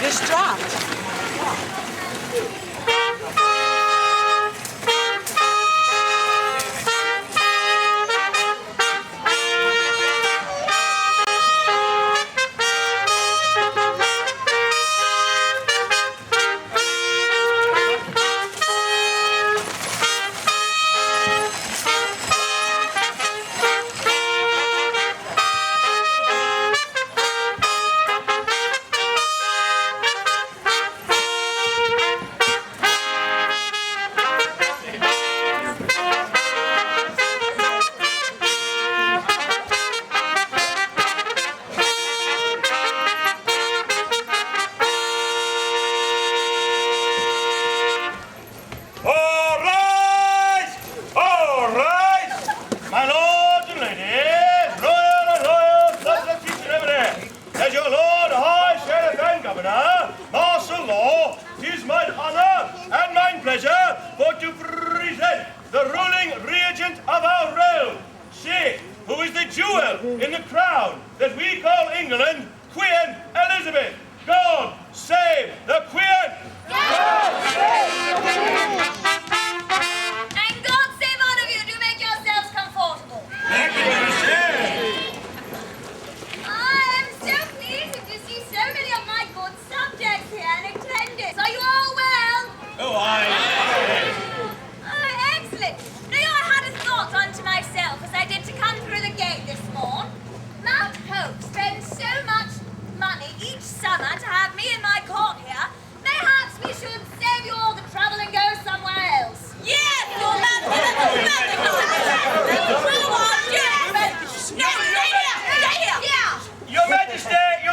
Distract. In the crown that we call England, Queen Elizabeth. God save the Queen! God save the Queen! And God save all of you. Do make yourselves comfortable. Thank you, Majesty. I am so pleased to see so many of my good subjects here in attendance. Are you all well? Oh, aye. Oh, excellent. Now, I had a thought unto myself as I did to come through the gate this morn. Mount Hope spends so much money each summer to have me in my court here. Perhaps we should save you all the trouble and go somewhere else. Yes, Your Majesty, that's nothing. Come on, yes. No, stay here. Your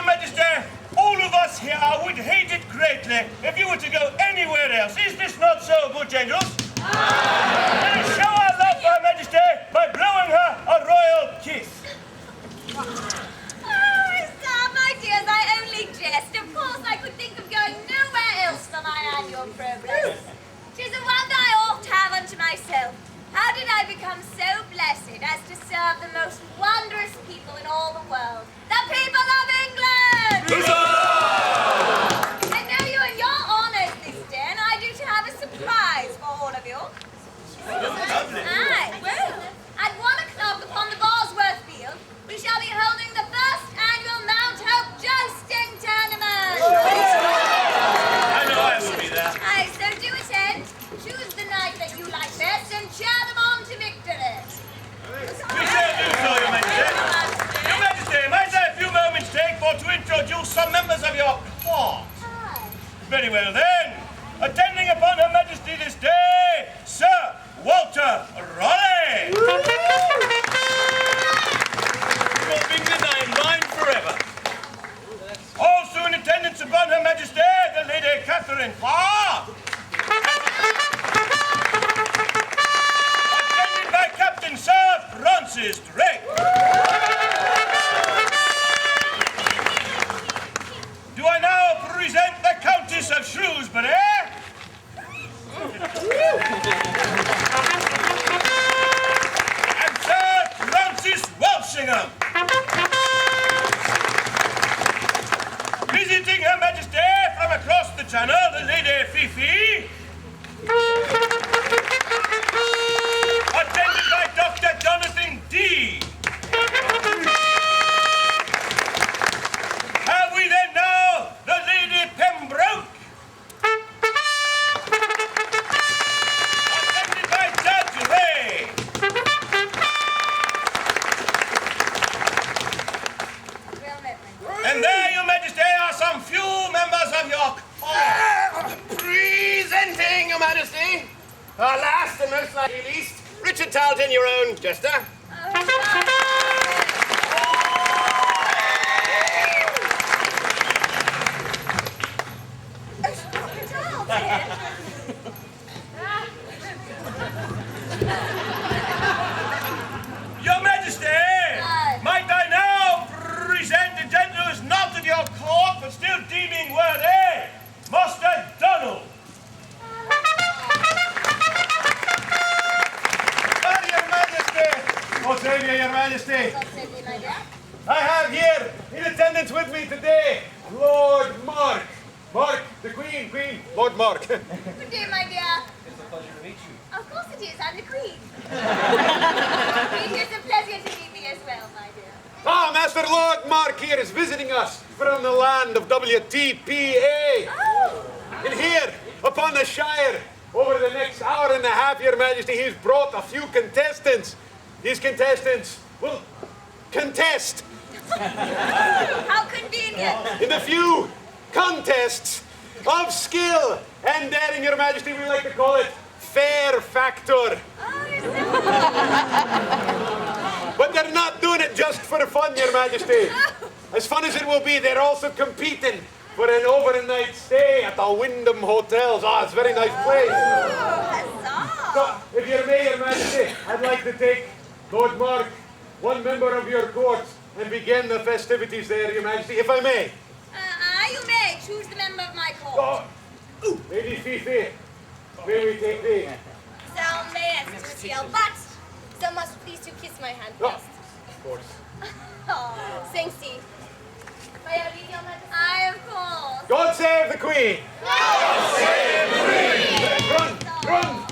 Majesty, all of us here would hate it greatly if you were to go anywhere else. Is this not so, good generals? Let us show our love for Her Majesty by blowing her a royal kiss. Oh, sir, my dears, I only jest. Of course, I could think of going nowhere else for my annual program. 'Tis a wonder I oft have unto myself. How did I become so blessed as to serve the most wondrous people in all the world? The people of England! I know you and your honours this day, and I do to have a surprise for all of you. Aye, well, at 1 o'clock upon the Bosworth Field, we shall be holding the first annual Mount Hope Jousting Tournament. I know I will be there. Aye, so do attend. Choose the knight that you like best and cheer them on to victory. We shall do so, Your Majesty. Your Majesty, might I a few moments take for to introduce some members of your court? Aye. Very well then. Attending upon Her Majesty this day, Sir Walter Raleigh. Of England, I am mine forever. Also in attendance upon Her Majesty, the Lady Catherine Parr. Attended by Captain Sir Francis Drake. Do I now present the Countess of Shrewsbury? And Sir Francis Walsingham. Visiting Her Majesty from across the channel, the Lady Fifi. Attended by Dr. Jonathan D. Have we then now the Lady Pembroke? Attended by Judge Ray. And there, Your Majesty, are some few members of your court. Presenting, Your Majesty. Our last and most likely least, Richard Tarleton, your own jester. Your Majesty, might I now present the gentleman who is not of your court, but still deeming worthy, Master Donald. Your Majesty! Oh, save you, Your Majesty! I have here, in attendance with me today, Lord Mark, Queen, Queen. Lord Mark. Good day, my dear. It's a pleasure to meet you. Of course it is. I'm the Queen. It is a pleasure to meet me as well, my dear. Ah, Master Lord Mark here is visiting us from the land of WTPA. Oh! And here, upon the Shire, over the next hour and a half, Your Majesty, he's brought a few contestants. These contestants will contest How convenient. in the few contests of skill and daring, Your Majesty. We like to call it Faire Factor. Oh, you're so But they're not doing it just for fun, Your Majesty. As fun as it will be, they're also competing for an overnight stay at the Wyndham Hotels. Ah, it's a very nice place. huzzah. So, if you may, Your Majesty, I'd like to take Lord Mark, one member of your court, and begin the festivities there, Your Majesty, if I may. You may. Choose the member of my court. Oh, Lady Fifi, may we take thee? Thou mayest, monsieur, but thou must please to kiss my hand Oh, first. of course. Oh, thanks, thee. May I read your majesty? Aye, of course. God save the Queen! Run, run,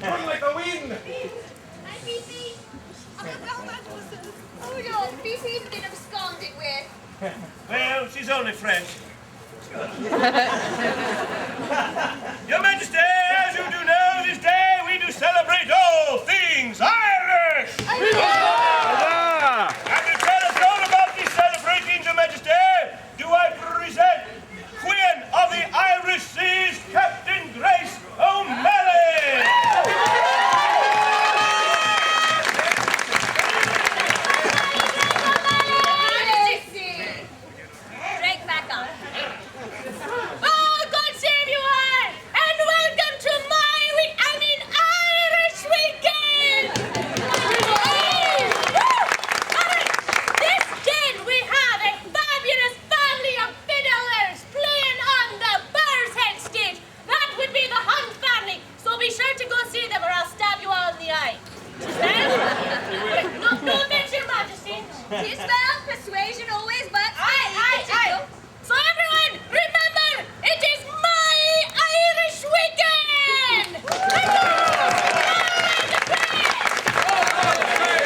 run like the wind! Hi, Fifi. Oh, no. Fifi's been absconded with. Well, she's only French. Your Majesty, as you do know, this day we do celebrate all things Irish! And to tell us all about these celebrations, Your Majesty, do I present Queen of the Irish Seas, Captain Grace O'Malley! Drink back up. Oh, God save you all, and welcome to my Irish weekend! This day we have a fabulous family of fiddlers playing on the Bear's Head stage. That would be the Hunt family, so be sure to go see them or I'll stab you all in the eye. No offense, Your Majesty. Tis well, persuasion always works. Aye. So everyone, remember, it is my Irish weekend!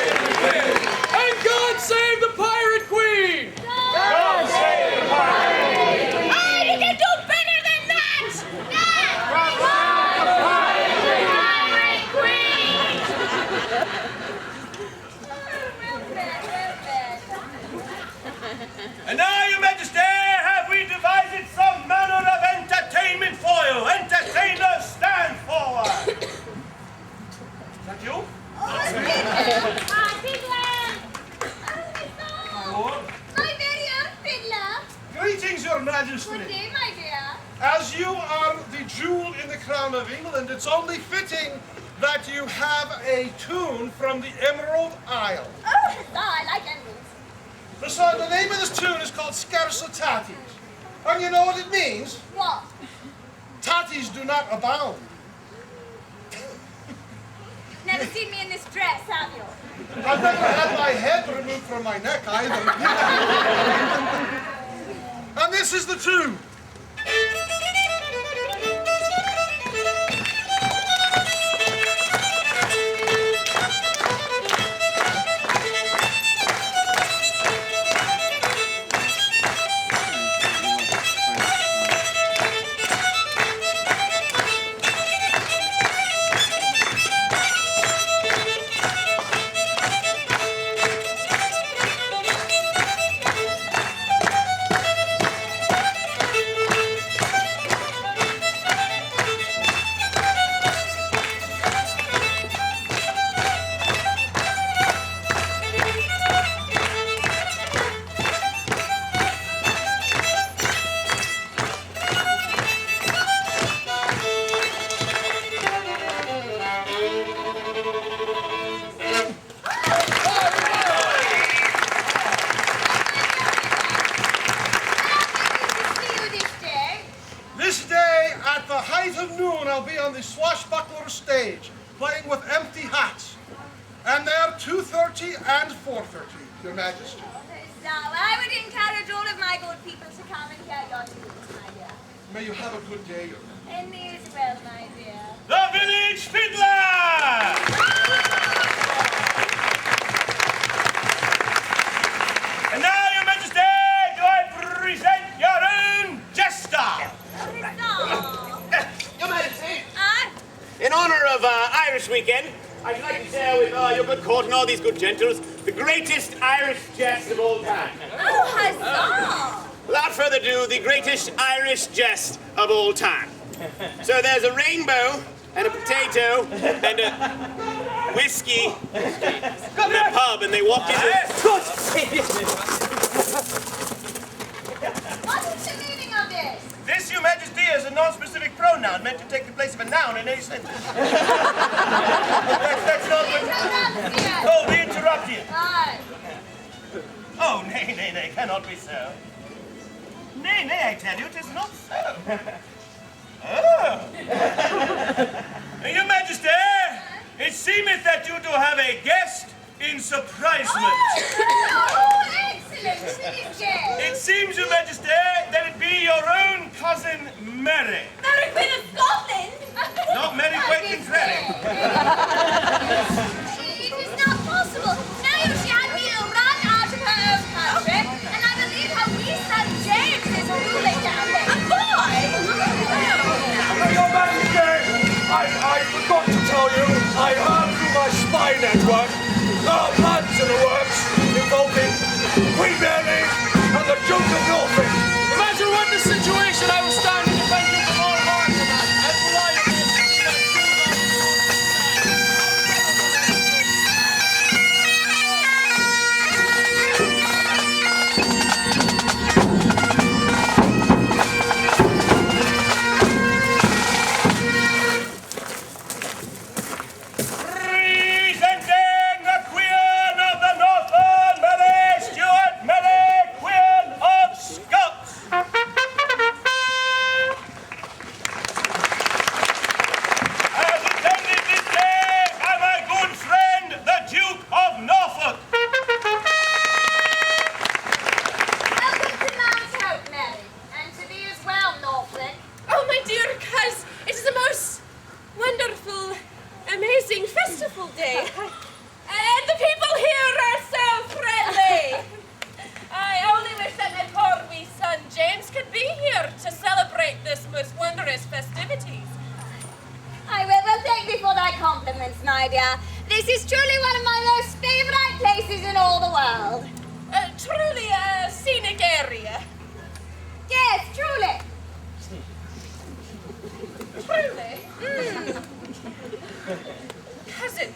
And God save the Pirate Queen! Oh, you can do better than that! Pirate Queen! Well said, well said. And now, Your Majesty, have we devised some manner of entertainment for you? Entertainers, stand forward! Is that you? Fiddler! Lord? My very own fiddler. Greetings, Your Majesty. Good day, my dear. As you are the jewel in the crown of England, it's only fitting that you have a tune from the Emerald Isle. Oh, huzzah, I like emeralds. The name of this tune is called Scarso Tatis. And you know what it means? What? Tatis do not abound. Never seen me in this dress, have you? I've never had my head removed from my neck either. And this is the tune. I'll be on the Swashbuckler stage, playing with empty hats. And they're 2:30 and 4:30, Your Majesty. So I would encourage all of my good people to come and hear your tunes, my dear. May you have a good day. And me as well, my dear. The village fiddler! And now, Your Majesty, do I present your own jester? Your Majesty, Ah, in honor of Irish weekend, I'd like to share with your good court and all these good gentles the greatest Irish jest of all time. oh, huzzah! Without further ado, the greatest Irish jest of all time. So there's a rainbow and a potato and a whiskey in a pub, and they walk into. What is the meaning of this? This, Your Majesty, is a non-specific pronoun meant to take the place of a noun in any sentence. that's not what... Interruption! Oh, we interrupt you. Aye. Oh, nay, cannot be so. Nay, I tell you, it is not so. Oh. Your Majesty, it seemeth that you do have a guest in surprisement. Oh, excellent! Yes. It seems, Your Majesty, that it be your own cousin Mary. Mary Queen of Scotland? Not Mary Quentin Craddock. It is not possible. No, she had me run out of her own country, and I believe her wee son James is ruling down there. A boy? Your Majesty, I forgot to tell you, I heard through my spy network, there are plans in the works involving Queen Mary and the Duke of Norfolk. Imagine what the situation I was standing to defend you from all harm tonight. And why you didn't see that Presenting the Queen of the Northern, Mary Stuart, Mary Queen of Scots. As attended this day by my good friend, the Duke of Norfolk. Welcome to Mount Hope, Mary, and to thee as well, Norfolk. Oh, my dear coz, it is a most wonderful, amazing festival day. And the people here are so friendly. I only wish that my poor wee son James could be here to celebrate this most wondrous festivities. I will thank thee for thy compliments, my dear. This is truly one of my most favourite places in all the world. Truly a scenic area. Yes, truly. Truly. Cousin,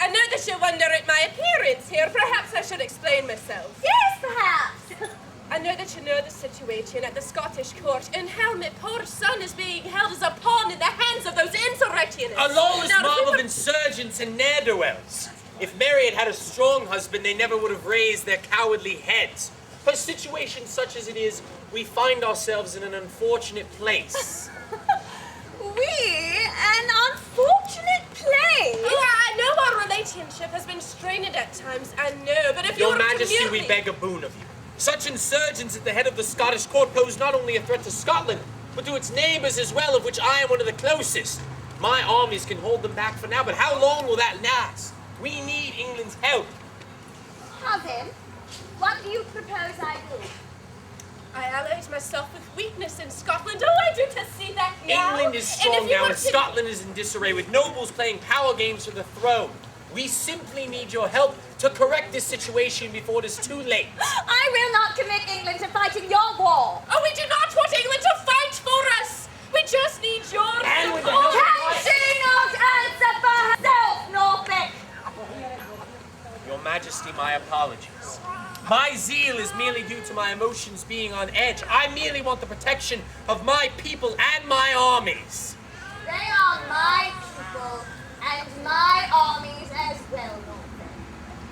I know that you wonder at my appearance here. Perhaps I should explain myself. Yes, perhaps. I know that you know the situation at the Scottish court and how my poor son is being held as a pawn in the hands of those insurrectionists. A lawless Now, mob people- of insurgents and ne'er-do-wells. If Mary had had a strong husband, they never would have raised their cowardly heads. For situations such as it is, we find ourselves in an unfortunate place. An unfortunate place. Oh, I know our relationship has been strained at times, I know, but if Your you were Majesty, to we merely- beg a boon of you. Such insurgents at the head of the Scottish court pose not only a threat to Scotland, but to its neighbours as well, of which I am one of the closest. My armies can hold them back for now, but how long will that last? We need England's help. Cousin, what do you propose I do? I allied myself with weakness in Scotland. Oh, I do to see that now. England is And strong if you now, were and to- Scotland is in disarray, with nobles playing power games for the throne. We simply need your help to correct this situation before it is too late. I will not commit England to fighting your war. Oh, we do not want England to fight for us. We just need your And with the support. help Can she not answer for herself, Norfolk? Your Majesty, my apologies. My zeal is merely due to my emotions being on edge. I merely want the protection of my people and my armies. They are my people and my armies as well, Norfolk.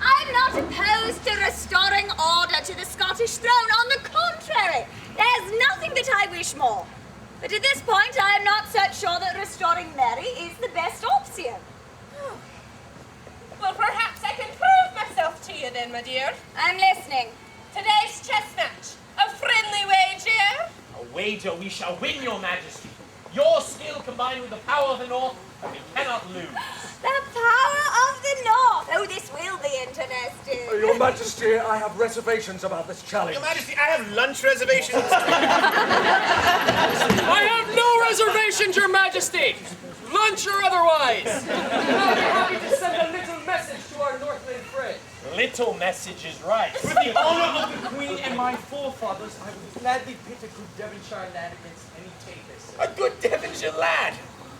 I'm not opposed to restoring order to the Scottish throne. On the contrary, there's nothing that I wish more. But at this point, I am not so sure that restoring Mary is the best option. Well, perhaps I can prove myself to you then, my dear. I'm listening. Today's chess match. A friendly wager. A wager we shall win, your majesty. Your skill combined with the power of the north, and we cannot lose. The power of the north! Oh, this will be interesting. Your Majesty, I have reservations about this challenge. Your Majesty, I have lunch reservations. I have no reservations, your majesty! Lunch or otherwise! I'll be happy to send a little message to our Northland friends. Little message is right. For the honor of the Queen and my forefathers, I would gladly pit a good Devonshire lad against any takers. A good Devonshire lad!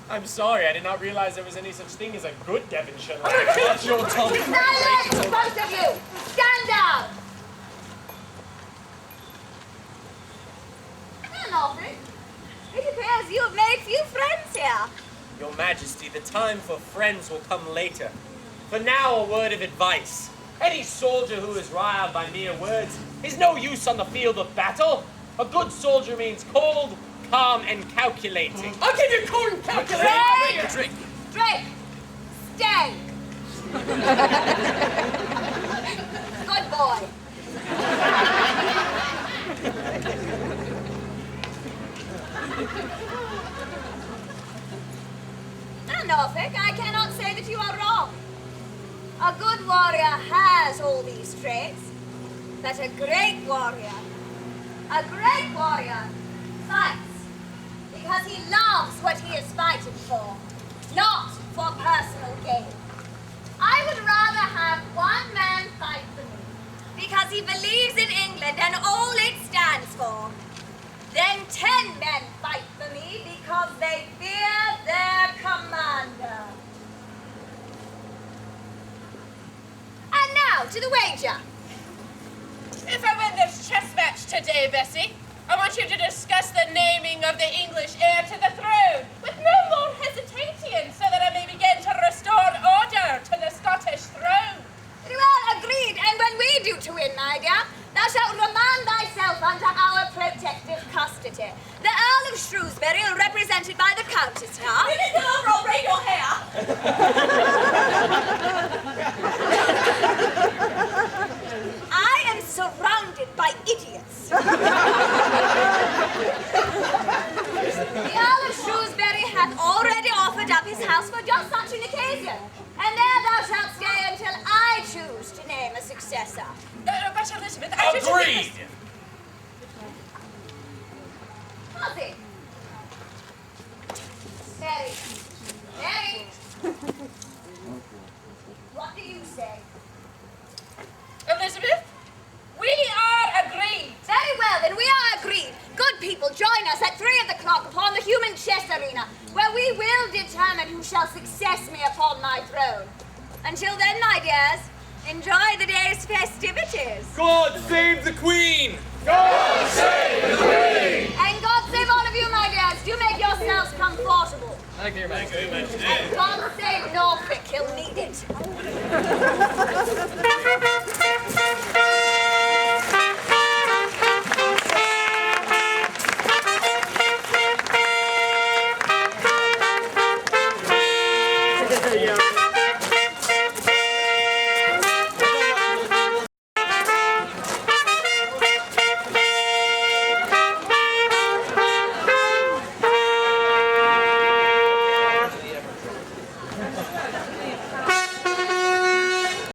I'm sorry, I did not realize there was any such thing as a good Devonshire lad. Hold your tongue. Silence, both of you! Stand down! Well, Norfolk, it appears you have made few friends here. Your majesty, the time for friends will come later. For now, a word of advice. Any soldier who is riled by mere words is no use on the field of battle. A good soldier means cold, calm, and calculating. I'll give you cold and calculating. Drink! Drink! Stay! Good boy. Now, Norfolk, I cannot say that you are wrong. A good warrior has all these traits, but a great warrior fights because he loves what he is fighting for, not for personal gain. I would rather have one man fight for me because he believes in England and all it stands for, than 10 men fight for me because they fear their commander. And now, to the wager. If I win this chess match today, Bessie, I want you to discuss the naming of the English heir to the throne with no more hesitation so that I may begin to restore order to the Scottish throne. Very well, agreed. And when we do to win, my dear, thou shalt remand thyself under our protective custody. The Earl of Shrewsbury, represented by the Countess here. You didn't go over or braid your hair. I am surrounded by idiots. The Earl of Shrewsbury hath already offered up his house for just such an occasion. And there thou shalt stay until I choose to name a successor. But Elizabeth, Agreed! Ozzy. Mary. Mary. What do you say? Elizabeth, we are agreed. Very well, then we are agreed. Good people, join us at 3 o'clock upon the human chess arena, where we will determine who shall success me upon my throne. Until then, my dears, enjoy the day's festivities. God save the Queen! God save the Queen! And God save all of you, my dears. Do make yourselves comfortable. Thank you, majesty. And God save Norfolk, he'll need it.